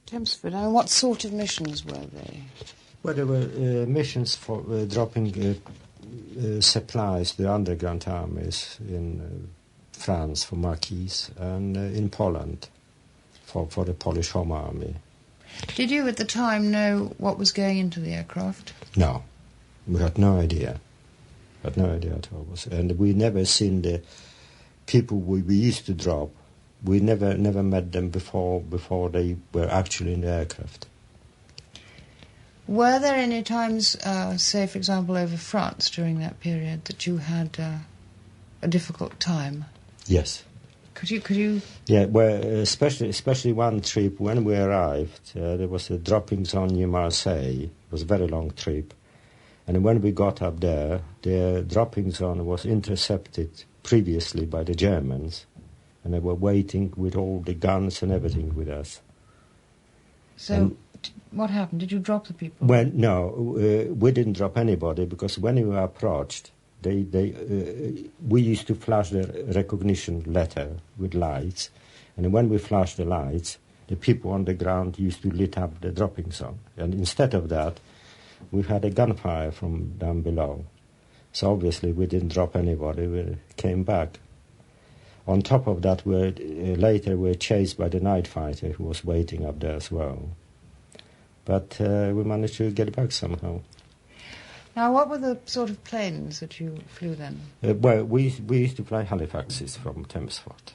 Tempsford, and what sort of missions were they? Well, there were missions for dropping supplies to underground armies in France for Marquis and in Poland for the Polish Home Army. Did you at the time know what was going into the aircraft? No, we had no idea. Had no idea at all. And we never seen the people we used to drop. We never met them before they were actually in the aircraft. Were there any times, say for example over France during that period, that you had a difficult time? Yes. Could you? Yeah, well, especially one trip when we arrived, there was a dropping zone near Marseille. It was a very long trip. And when we got up there, the dropping zone was intercepted previously by the Germans, and they were waiting with all the guns and everything with us. So, what happened? Did you drop the people? Well, no, we didn't drop anybody, because when we were approached, we used to flash the recognition letter with lights, and when we flashed the lights, the people on the ground used to lit up the dropping zone. And instead of that, we had a gunfire from down below. So obviously we didn't drop anybody, we came back. On top of that, later we were chased by the night fighter who was waiting up there as well. But we managed to get back somehow. Now, what were the sort of planes that you flew then? Well, we used to fly Halifaxes from Tempsford.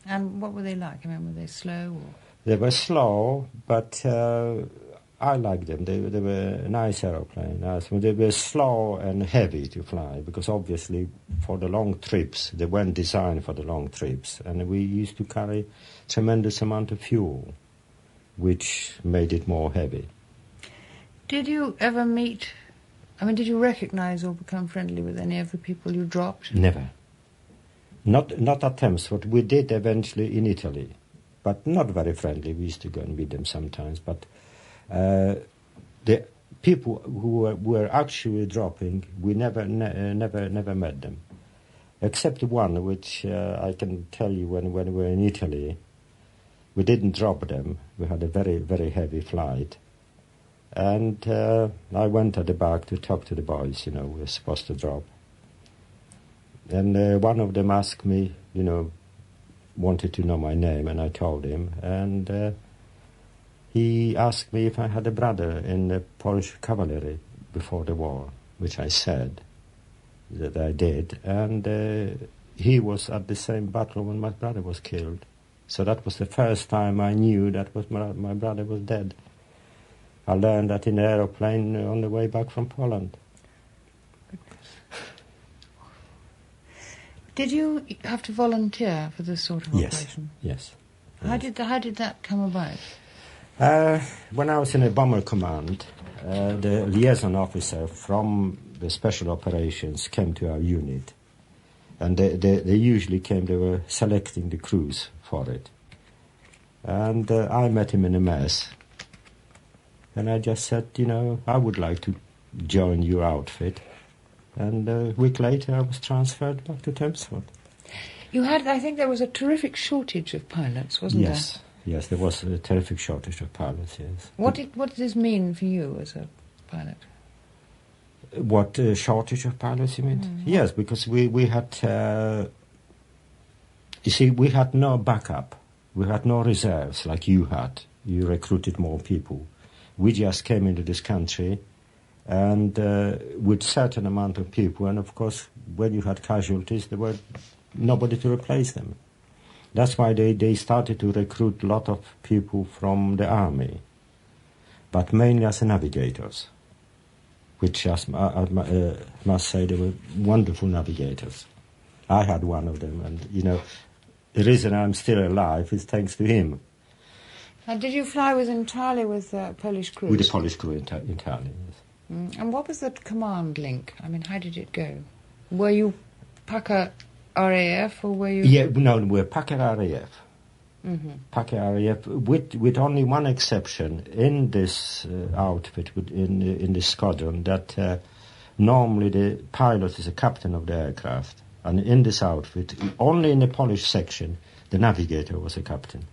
And what were they like? I mean, were they slow? Or? They were slow, but I liked them. They were nice aeroplanes. They were slow and heavy to fly, because obviously for the long trips, they weren't designed for the long trips. And we used to carry tremendous amount of fuel, which made it more heavy. Did you ever did you recognise or become friendly with any of the people you dropped? Never. Not at Tempsford. We did eventually in Italy, but not very friendly. We used to go and meet them sometimes. But the people who were actually dropping, we never met them, except one, which I can tell you when we were in Italy. We didn't drop them. We had a very, very heavy flight. And I went at the back to talk to the boys, we were supposed to drop. And one of them asked me, wanted to know my name, and I told him. And he asked me if I had a brother in the Polish cavalry before the war, which I said that I did. And he was at the same battle when my brother was killed. So that was the first time I knew that my brother was dead. I learned that in the aeroplane on the way back from Poland. Did you have to volunteer for this sort of operation? Yes. How did that come about? When I was in a bomber command, the liaison officer from the special operations came to our unit. And they usually came, they were selecting the crews for it. And I met him in a mess. And I just said, I would like to join your outfit. And a week later I was transferred back to Tempsford. I think there was a terrific shortage of pilots, wasn't there? Yes, there was a terrific shortage of pilots, yes. What did this mean for you as a pilot? What, shortage of pilots, you mean? Mm-hmm. Yes, because we had, we had no backup. We had no reserves like you had. You recruited more people. We just came into this country and with certain amount of people, and of course when you had casualties there were nobody to replace them. That's why they started to recruit a lot of people from the army, but mainly as navigators, which I must say they were wonderful navigators. I had one of them, and the reason I'm still alive is thanks to him. And did you fly entirely with Polish crews? With the Polish crew entirely, yes. And what was the command link? I mean, how did it go? Were you Packer RAF or were you... Yeah, no, we're Packer RAF. Mm-hmm. Packer RAF, with only one exception in this outfit, in this squadron, that normally the pilot is a captain of the aircraft. And in this outfit, only in the Polish section, the navigator was a captain.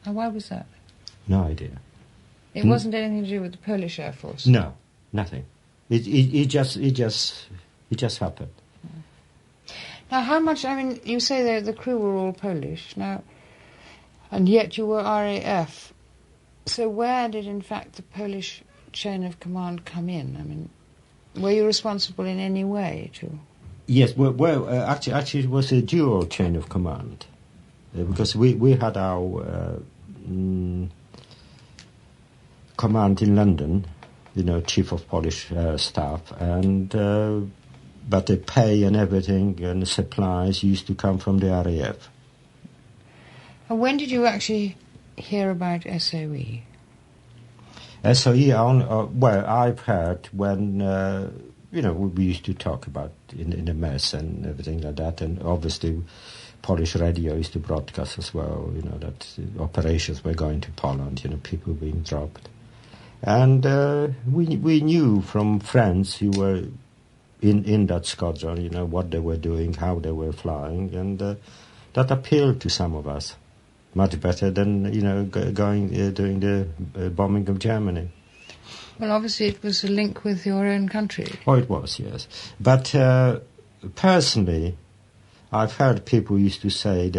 And why was that? No idea. It wasn't anything to do with the Polish Air Force? No, nothing. It just happened. Now, how much, I mean, you say that the crew were all Polish, now, and yet you were RAF. So where did, in fact, the Polish chain of command come in? I mean, were you responsible in any way to... Yes, actually it was a dual chain of command. Because we had our command in London, chief of Polish staff, and but the pay and everything and the supplies used to come from the RAF. And when did you actually hear about SOE? SOE, I've heard when, we used to talk about in the mess and everything like that, and obviously Polish radio used to broadcast as well, that operations were going to Poland, people being dropped. And we knew from friends who were in that squadron, what they were doing, how they were flying, and that appealed to some of us much better than, doing the bombing of Germany. Well, obviously it was a link with your own country. Oh, it was, yes. But personally, I've heard people used to say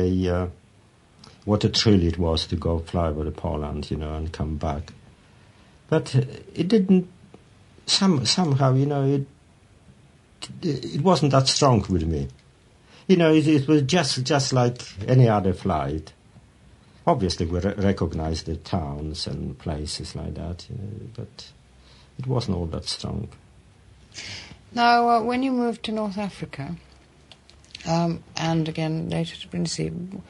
what a thrill it was to go fly over to Poland, and come back. But it didn't, somehow, it wasn't that strong with me. It was just like any other flight. Obviously, we recognized the towns and places like that, but it wasn't all that strong. Now, when you moved to North Africa, and again later to Brindisi, you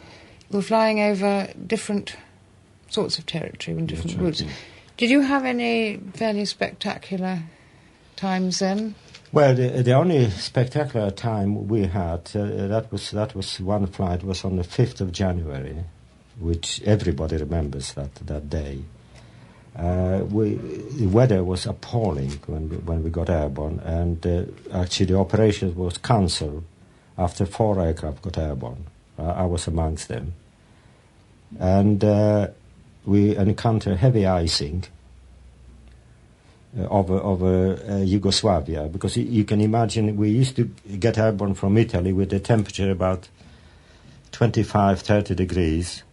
were flying over different sorts of territory and different routes. Right, yeah. Did you have any fairly spectacular times then? Well, the only spectacular time we had, that was one flight, was on the 5th of January, which everybody remembers that day. The weather was appalling when we got airborne, and actually the operation was cancelled after 4 aircraft got airborne. I was amongst them. And we encountered heavy icing over Yugoslavia, because you can imagine we used to get airborne from Italy with the temperature about 25-30 degrees,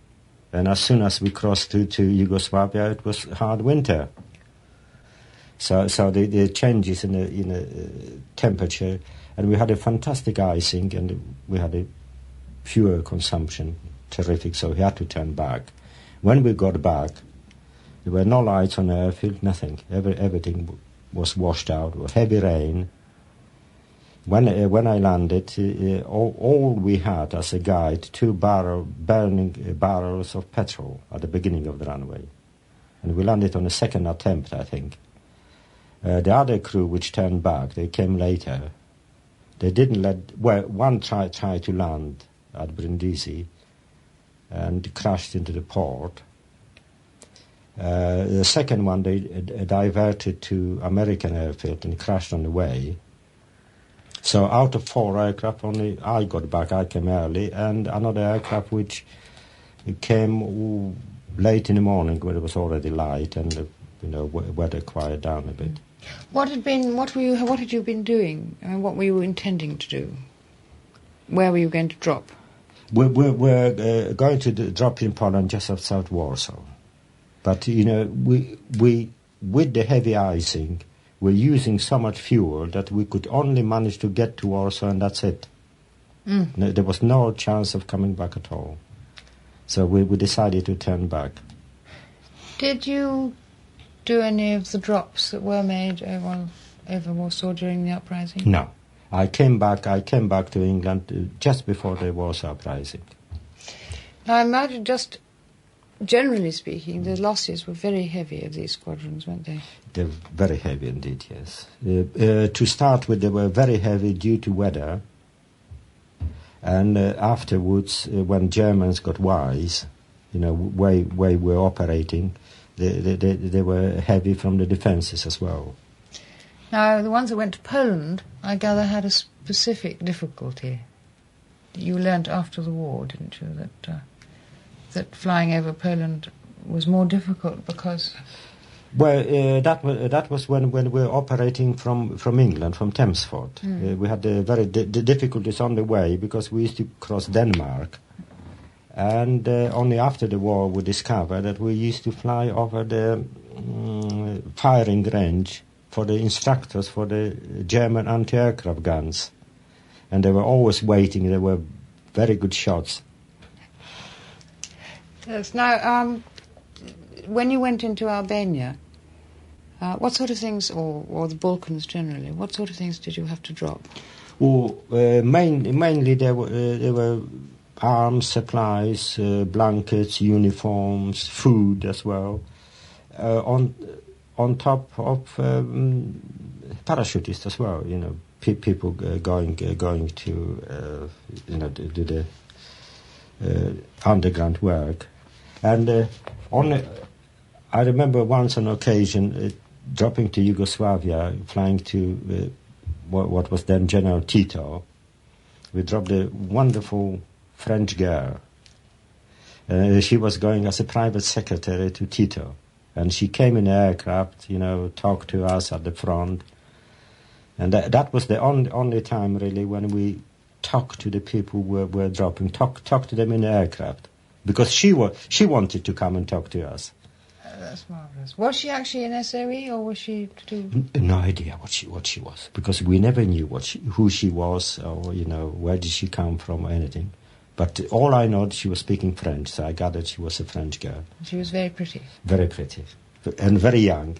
and as soon as we crossed to Yugoslavia, it was hard winter. So the changes in the temperature, and we had a fantastic icing, and we had a fuel consumption, terrific, so we had to turn back. When we got back, there were no lights on the airfield, nothing. Everything was washed out. It was heavy rain. When I landed, all we had as a guide, 2 burning barrels of petrol at the beginning of the runway. And we landed on the second attempt, I think. The other crew which turned back, they came later. They didn't one tried to land at Brindisi and crashed into the port. The second one, they diverted to American airfield and crashed on the way. So out of 4 aircraft, only I got back. I came early, and another aircraft which came late in the morning when it was already light and weather quieted down a bit. What had you been doing? I mean, what were you intending to do? Where were you going to drop? We're going to drop in Poland just outside Warsaw. But, we with the heavy icing, we're using so much fuel that we could only manage to get to Warsaw, and that's it. There was no chance of coming back at all. So we decided to turn back. Did you do any of the drops that were made over Warsaw during the uprising? No. I came back to England just before the Warsaw uprising. Now, I imagine, just generally speaking, the losses were very heavy of these squadrons, weren't they? They're very heavy indeed, yes. To start with, they were very heavy due to weather. And afterwards, when Germans got wise, way we're operating, they were heavy from the defences as well. Now, the ones that went to Poland, I gather, had a specific difficulty. You learnt after the war, didn't you, that flying over Poland was more difficult because... Well, that was when we were operating from England, from Tempsford. We had very difficulties on the way because we used to cross Denmark. And only after the war we discovered that we used to fly over the firing range for the instructors for the German anti-aircraft guns. And they were always waiting. They were very good shots. Yes. Now, when you went into Albania, what sort of things, or the Balkans generally, what sort of things did you have to drop? Well, mainly there were arms, supplies, blankets, uniforms, food as well. On top of parachutists as well, you know, people going to do the underground work. And I remember once on occasion dropping to Yugoslavia, flying to what was then General Tito. We dropped a wonderful French girl. She was going as a private secretary to Tito. And she came in the aircraft, you know, talked to us at the front. And that was the only time, really, when we talked to the people who were dropping, talk to them in the aircraft. Because she wanted to come and talk to us. That's marvellous. Was she actually an SOE, or was she to do... No idea what she was, because we never knew who she was, or, you know, where did she come from, or anything. But all I know, she was speaking French, so I gathered she was a French girl. She was very pretty. Very pretty. And very young.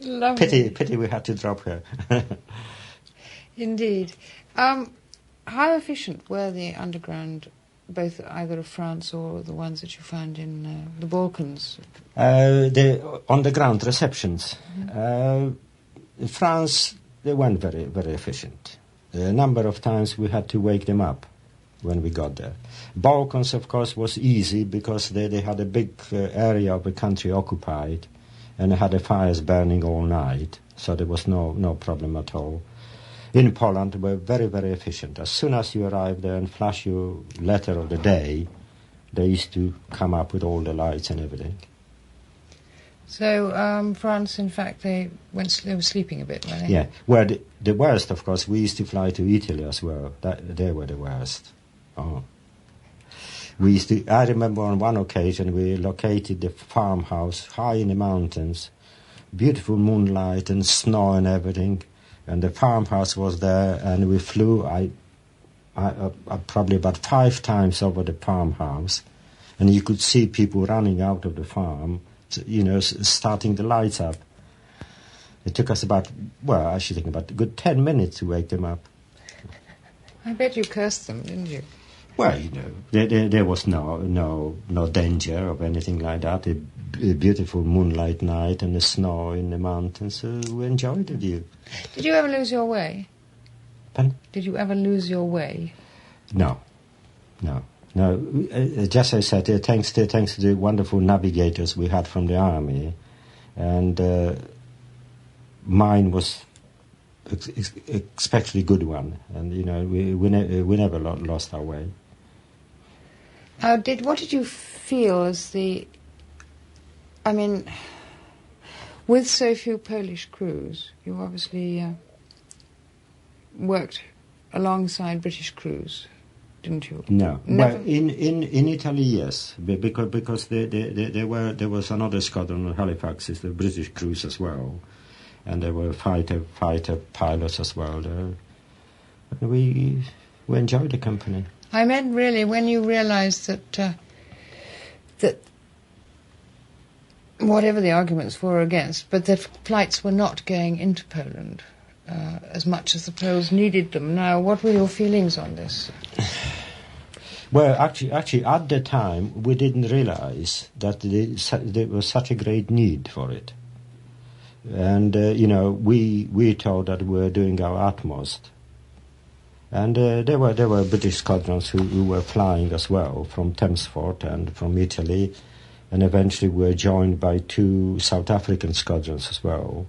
Lovely. Pity we had to drop her. Indeed. How efficient were the underground, both either of France or the ones that you found in the Balkans? The on-the-ground receptions. France, they weren't very, very efficient. A number of times we had to wake them up when we got there. Balkans, of course, was easy because they had a big area of the country occupied and they had the fires burning all night, so there was no problem at all. In Poland, they were very, very efficient. As soon as you arrived there and flash your letter of the day, they used to come up with all the lights and everything. So France, in fact, they were sleeping a bit, weren't they? Yeah. Well, the worst, of course, we used to fly to Italy as well. They were the worst. Oh. I remember on one occasion we located the farmhouse high in the mountains, beautiful moonlight and snow and everything, and the farmhouse was there, and we flew I probably about 5 times over the farmhouse, and you could see people running out of the farm, you know, starting the lights up. It took us about a good 10 minutes to wake them up. I bet you cursed them, didn't you? Well, you know, there was no danger of anything like that. A beautiful moonlight night and the snow in the mountains. So we enjoyed it. Did you ever lose your way? Pardon? Did you ever lose your way? No. Just as I said, thanks to the wonderful navigators we had from the army, and mine was especially good one, and you know we never lost our way. What did you feel as with so few Polish crews, you obviously worked alongside British crews, didn't you? No. Never? Well, in Italy, yes, because there was another squadron of Halifaxes, the British crews as well, and there were fighter pilots as well there. We enjoyed the company. I meant really when you realised that whatever the arguments for or against, but that flights were not going into Poland as much as the Poles needed them. Now, what were your feelings on this? Well, actually, at the time, we didn't realise that there was such a great need for it. And, we thought that we were doing our utmost. And there were British squadrons who were flying as well from Tempsford and from Italy, and eventually we were joined by 2 South African squadrons as well,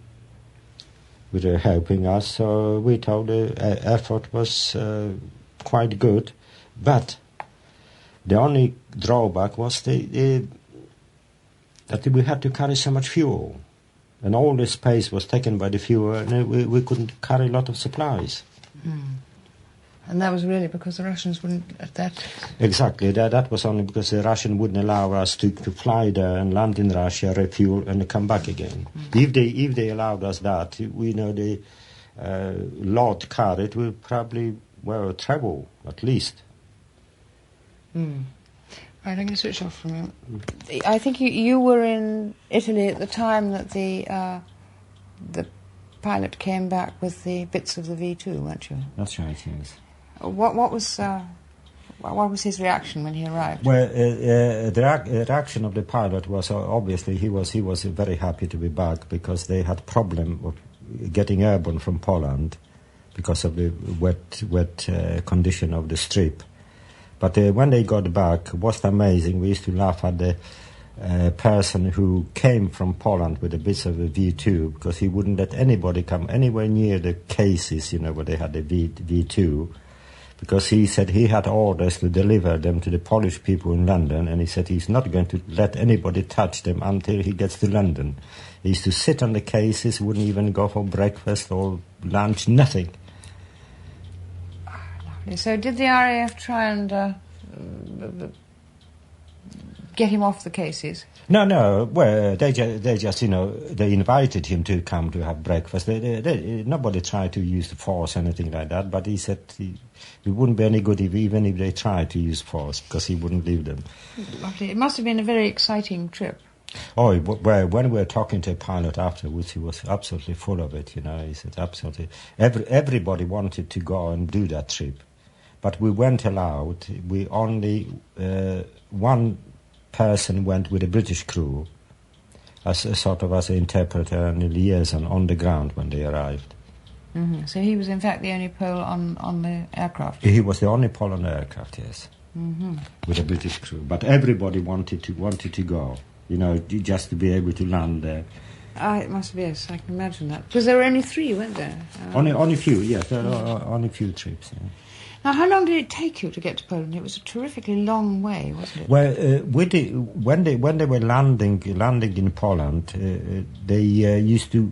which were helping us. So we thought the effort was quite good, but The only drawback was that we had to carry so much fuel. And all the space was taken by the fuel, and we couldn't carry a lot of supplies. And that was really because the Russians wouldn't at that... Exactly. That was only because the Russians wouldn't allow us to fly there and land in Russia, refuel, and come back again. If they allowed us that, we know the load carried will probably, treble, at least. Right, I'm going to switch off for a moment. I think you were in Italy at the time that the pilot came back with the bits of the V2, weren't you? That's right, yes. What was his reaction when he arrived? Well, the reaction of the pilot was obviously he was very happy to be back, because they had problem of getting airborne from Poland because of the wet condition of the strip. But when they got back, it was amazing. We used to laugh at the person who came from Poland with the bits of the V2, because he wouldn't let anybody come anywhere near the cases, where they had the V2, because he said he had orders to deliver them to the Polish people in London, and he said he's not going to let anybody touch them until he gets to London. He used to sit on the cases, wouldn't even go for breakfast or lunch, nothing. So did the RAF try and get him off the cases? No. Well, they just they invited him to come to have breakfast. Nobody tried to use the force or anything like that. But he said it wouldn't be any good even if they tried to use force, because he wouldn't leave them. Lovely. It must have been a very exciting trip. Oh, well, when we were talking to a pilot afterwards, he was absolutely full of it. He said absolutely everybody wanted to go and do that trip. But we weren't allowed. We only, one person went with a British crew as a sort of as an interpreter and a liaison on the ground when they arrived. Mm-hmm. So he was in fact the only Pole on the aircraft? He was the only Pole on the aircraft, yes, with a British crew. But everybody wanted to go, just to be able to land there. It must be, yes, I can imagine that. Because there were only 3, weren't there? Only few, yes, there are only few trips, yeah. Now, how long did it take you to get to Poland? It was a terrifically long way, wasn't it? Well, when they were landing in Poland, they used to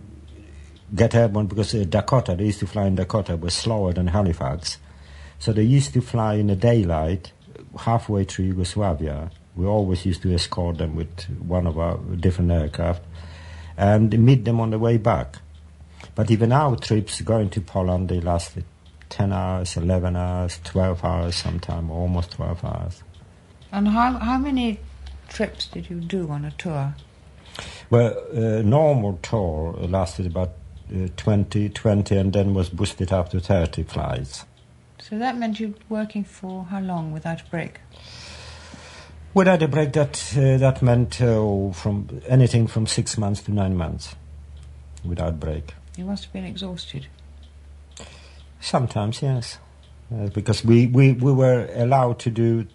get airborne because Dakota, they used to fly in Dakota, was slower than Halifax. So they used to fly in the daylight halfway through Yugoslavia. We always used to escort them with one of our different aircraft and meet them on the way back. But even our trips going to Poland, they lasted 10 hours, 11 hours, 12 hours sometime, almost 12 hours. And how many trips did you do on a tour? Well, normal tour lasted about 20, and then was boosted up to 30 flights. So that meant you were working for how long without a break? Without a break, that meant from anything from 6 months to 9 months without break. You must have been exhausted. Sometimes, yes, because we were allowed to do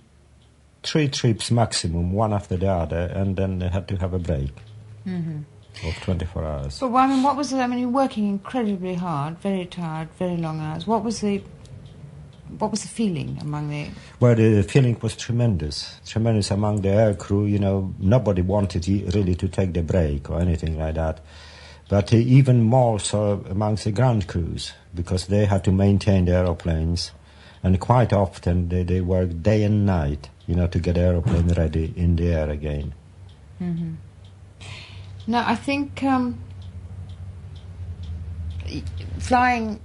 3 trips maximum, one after the other, and then they had to have a break of 24 hours. But what was it? You're working incredibly hard, very tired, very long hours. What was the feeling among the... Well, the feeling was tremendous among the air crew. Nobody wanted really to take the break or anything like that. But even more so amongst the ground crews, because they had to maintain the aeroplanes, and quite often they worked day and night, to get the aeroplane ready in the air again. Mm-hmm. Now, I think flying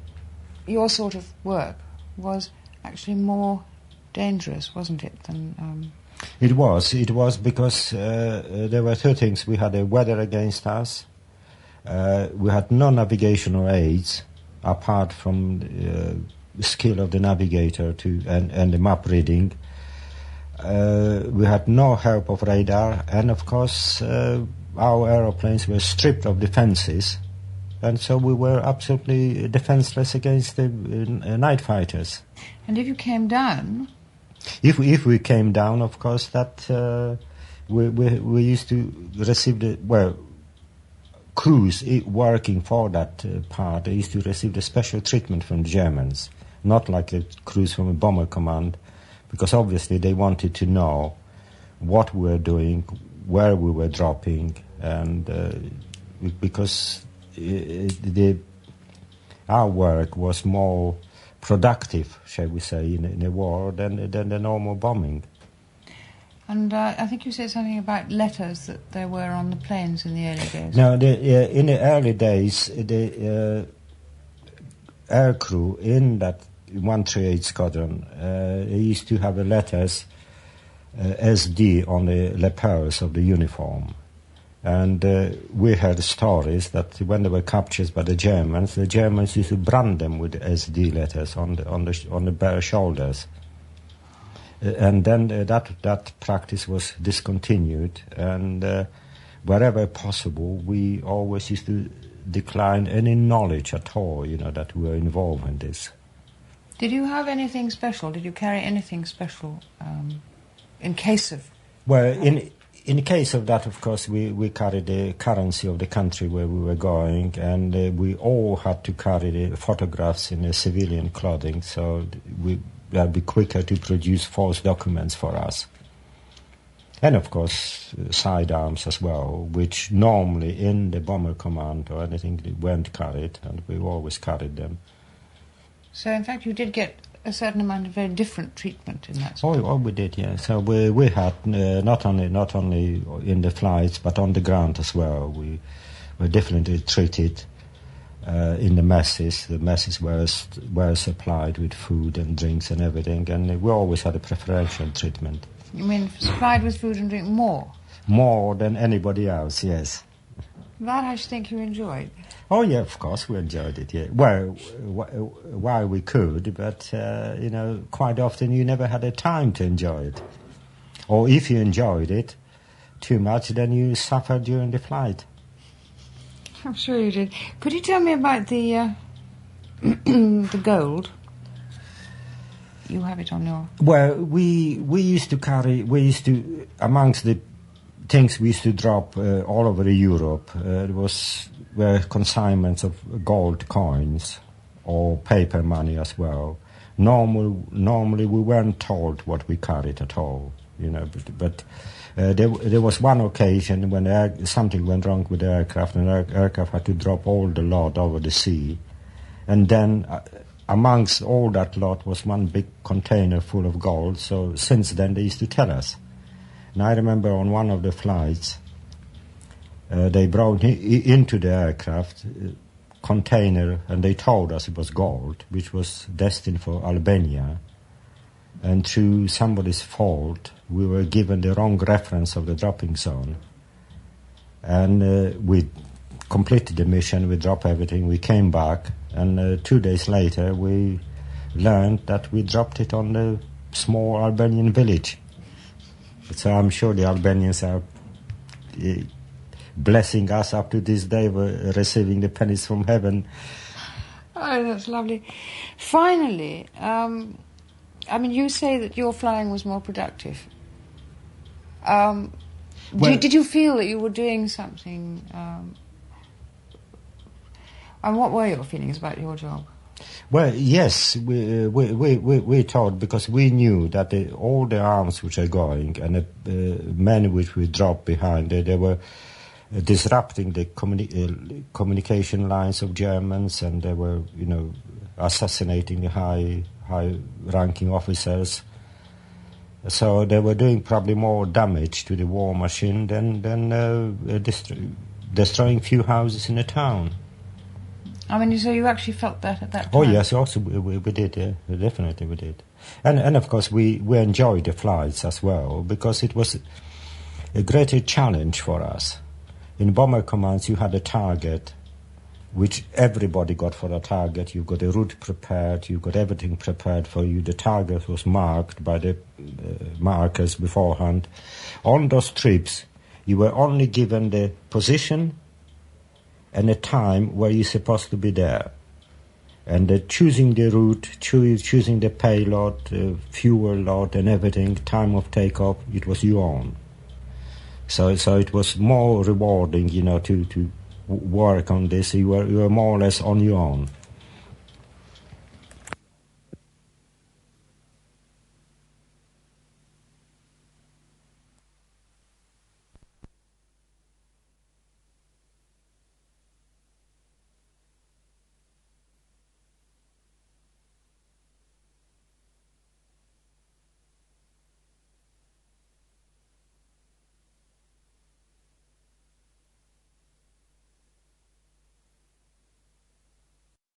your sort of work was actually more dangerous, wasn't it, than... It was because there were 2 things. We had the weather against us. We had no navigational aids apart from the skill of the navigator and the map reading. We had no help of radar, and of course our aeroplanes were stripped of defenses, and so we were absolutely defenseless against the night fighters. And if you came down? If we came down, of course, that we used to receive crews working for that part, they used to receive the special treatment from the Germans, not like the crews from a bomber command, because obviously they wanted to know what we were doing, where we were dropping, and because our work was more productive, shall we say, in a war than the normal bombing. And I think you said something about letters that there were on the planes in the early days. No, in the early days, the air crew in that 138 squadron they used to have the letters SD on the lapels of the uniform. And we heard stories that when they were captured by the Germans used to brand them with SD letters on the bare shoulders. And then that practice was discontinued, and wherever possible, we always used to decline any knowledge at all, that we were involved in this. Did you have anything special? Did you carry anything special in case of... Well, in case of that, of course, we carried the currency of the country where we were going, and we all had to carry the photographs in the civilian clothing, so that'd be quicker to produce false documents for us. And of course, sidearms as well, which normally in the bomber command or anything they weren't carried, and we always carried them. So in fact you did get a certain amount of very different treatment in that sort. Oh, we did, yeah. So we had not only in the flights, but on the ground as well. We were definitely treated in the messes. The messes were supplied with food and drinks and everything, and we always had a preferential treatment. You mean supplied with food and drink more? More than anybody else, yes. That I should think you enjoyed. Oh, yeah, of course we enjoyed it, yeah. Well, while we could, but, quite often you never had a time to enjoy it. Or if you enjoyed it too much, then you suffered during the flight. I'm sure you did. Could you tell me about the the gold? You have it on your... Well, we used to, amongst the things we used to drop all over Europe, were consignments of gold coins or paper money as well. Normally we weren't told what we carried at all, but there was one occasion when something went wrong with the aircraft, and the aircraft had to drop all the lot over the sea, and then amongst all that lot was one big container full of gold. So since then they used to tell us. And I remember on one of the flights, they brought into the aircraft container, and they told us it was gold, which was destined for Albania. And through somebody's fault, we were given the wrong reference of the dropping zone. And we completed the mission, we dropped everything, we came back, and 2 days later we learned that we dropped it on the small Albanian village. So I'm sure the Albanians are blessing us up to this day, we're receiving the pennies from heaven. Oh, that's lovely. Finally, you say that your flying was more productive. Did you feel that you were doing something? And what were your feelings about your job? Well, yes, we thought, because we knew that all the arms which are going and the men which we dropped behind, they were disrupting the communication lines of Germans, and they were, assassinating the high-ranking officers. So they were doing probably more damage to the war machine than destroying few houses in a town. So you actually felt that at that time? Oh, yes, also we did, yeah, definitely we did. And of course we enjoyed the flights as well, because it was a greater challenge for us. In bomber commands you had a target, which everybody got for a target. You got a route prepared, you got everything prepared for you. The target was marked by the markers beforehand. On those trips, you were only given the position and a time where you're supposed to be there. And choosing the route, choosing the payload, fuel load and everything, time of takeoff, it was your own. So it was more rewarding, to work on this. You were more or less on your own.